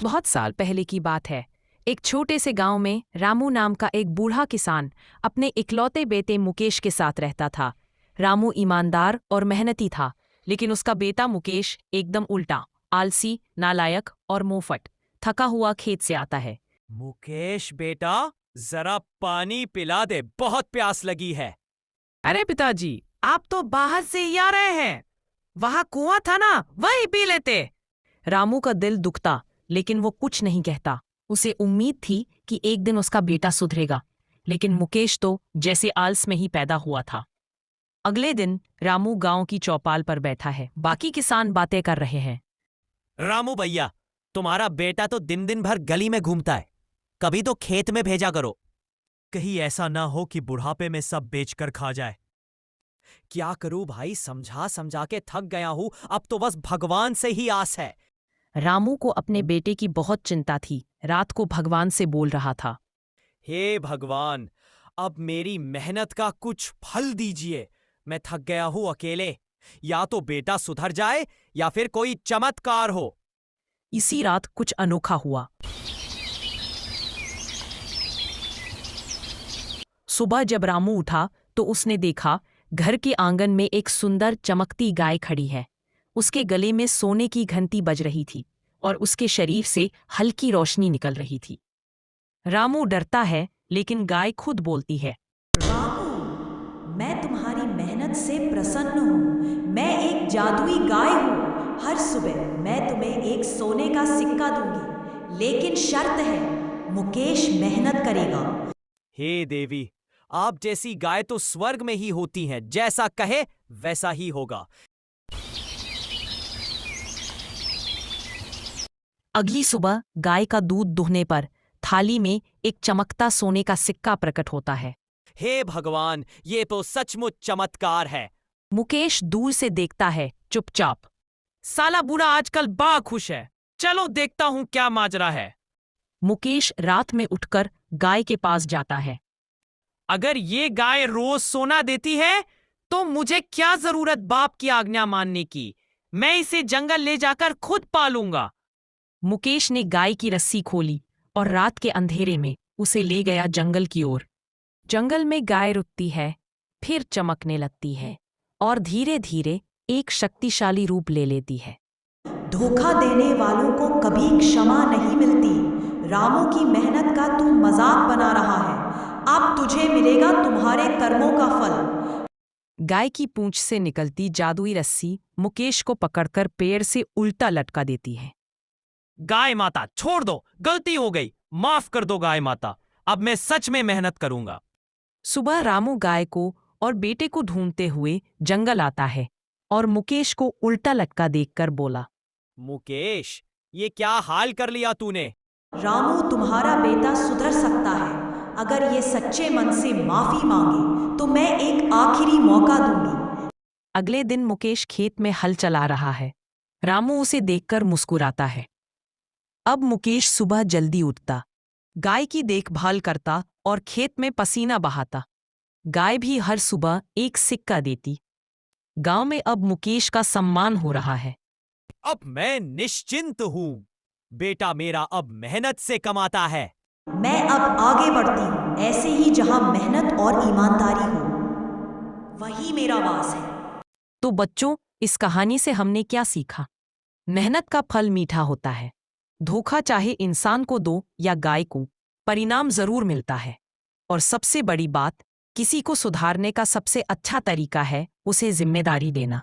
बहुत साल पहले की बात है। एक छोटे से गांव में रामू नाम का एक बूढ़ा किसान अपने इकलौते बेटे मुकेश के साथ रहता था। रामू ईमानदार और मेहनती था, लेकिन उसका बेटा मुकेश एकदम उल्टा, आलसी, नालायक और मुंहफट, थका हुआ खेत से आता है। मुकेश बेटा, जरा पानी पिला दे, बहुत प्यास लगी है। अरे पिताजी, आप तो बाहर से ही आ रहे हैं। वहां कुआं था ना, वही पी लेते। रामू का दिल दुखता, लेकिन वो कुछ नहीं कहता। उसे उम्मीद थी कि एक दिन उसका बेटा सुधरेगा, लेकिन मुकेश तो जैसे आलस में ही पैदा हुआ था। अगले दिन रामू गांव की चौपाल पर बैठा है। बाकी किसान बातें कर रहे हैं। रामू भैया, तुम्हारा बेटा तो दिन दिन भर गली में घूमता है, कभी तो खेत में भेजा करो। कहीं ऐसा ना हो कि बुढ़ापे में सब बेचकर खा जाए। क्या करूं भाई, समझा समझा के थक गया हूं, अब तो बस भगवान से ही आस है। रामू को अपने बेटे की बहुत चिंता थी। रात को भगवान से बोल रहा था, हे भगवान, अब मेरी मेहनत का कुछ फल दीजिए। मैं थक गया हूं अकेले। या तो बेटा सुधर जाए या फिर कोई चमत्कार हो। इसी रात कुछ अनोखा हुआ। सुबह जब रामू उठा तो उसने देखा घर के आंगन में एक सुंदर चमकती गाय खड़ी है। उसके गले में सोने की घंटी बज रही थी और उसके शरीर से हल्की रोशनी निकल रही थी। रामू डरता है, लेकिन गाय खुद बोलती है, रामू, मैं तुम्हारी मेहनत से प्रसन्न हूँ। मैं एक जादुई गाय हूँ। हर सुबह मैं तुम्हें एक सोने का सिक्का दूंगी, लेकिन शर्त है, मुकेश मेहनत करेगा। हे देवी, आप जैसी गाय तो स्वर्ग में ही होती हैं, जैसा कहे वैसा ही होगा। अगली सुबह गाय का दूध दुहने पर थाली में एक चमकता सोने का सिक्का प्रकट होता है। हे भगवान, ये तो सचमुच चमत्कार है। मुकेश दूर से देखता है, चुपचाप। साला बूढ़ा आजकल बड़ा खुश है। चलो देखता हूँ क्या माजरा है। मुकेश रात में उठकर गाय के पास जाता है। अगर ये गाय रोज सोना देती है तो मुझे क्या जरूरत बाप की आज्ञा मानने की। मैं इसे जंगल ले जाकर खुद पालूंगा। मुकेश ने गाय की रस्सी खोली और रात के अंधेरे में उसे ले गया जंगल की ओर। जंगल में गाय रुकती है, फिर चमकने लगती है और धीरे धीरे एक शक्तिशाली रूप ले लेती है। धोखा देने वालों को कभी क्षमा नहीं मिलती। रामू की मेहनत का तू मजाक बना रहा है। अब तुझे मिलेगा तुम्हारे कर्मों का फल। गाय की पूंछ से निकलती जादुई रस्सी मुकेश को पकड़कर पेड़ से उल्टा लटका देती है। गाय माता, छोड़ दो, गलती हो गई, माफ कर दो गाय माता। अब मैं सच में मेहनत करूंगा। सुबह रामू गाय को और बेटे को ढूंढते हुए जंगल आता है और मुकेश को उल्टा लटका देखकर बोला, मुकेश, ये क्या हाल कर लिया तूने? रामू, तुम्हारा बेटा सुधर सकता है। अगर ये सच्चे मन से माफी मांगे तो मैं एक आखिरी मौका दूंगी। अगले दिन मुकेश खेत में हल चला रहा है। रामू उसे देखकर मुस्कुराता है। अब मुकेश सुबह जल्दी उठता, गाय की देखभाल करता और खेत में पसीना बहाता। गाय भी हर सुबह एक सिक्का देती। गांव में अब मुकेश का सम्मान हो रहा है। अब मैं निश्चिंत हूं। बेटा मेरा अब मेहनत से कमाता है। मैं अब आगे बढ़ती हूँ, ऐसे ही जहां मेहनत और ईमानदारी हो, वही मेरा वास है। तो बच्चों, इस कहानी से हमने क्या सीखा? मेहनत का फल मीठा होता है। धोखा चाहे इंसान को दो या गाय को, परिणाम जरूर मिलता है। और सबसे बड़ी बात, किसी को सुधारने का सबसे अच्छा तरीका है उसे जिम्मेदारी देना।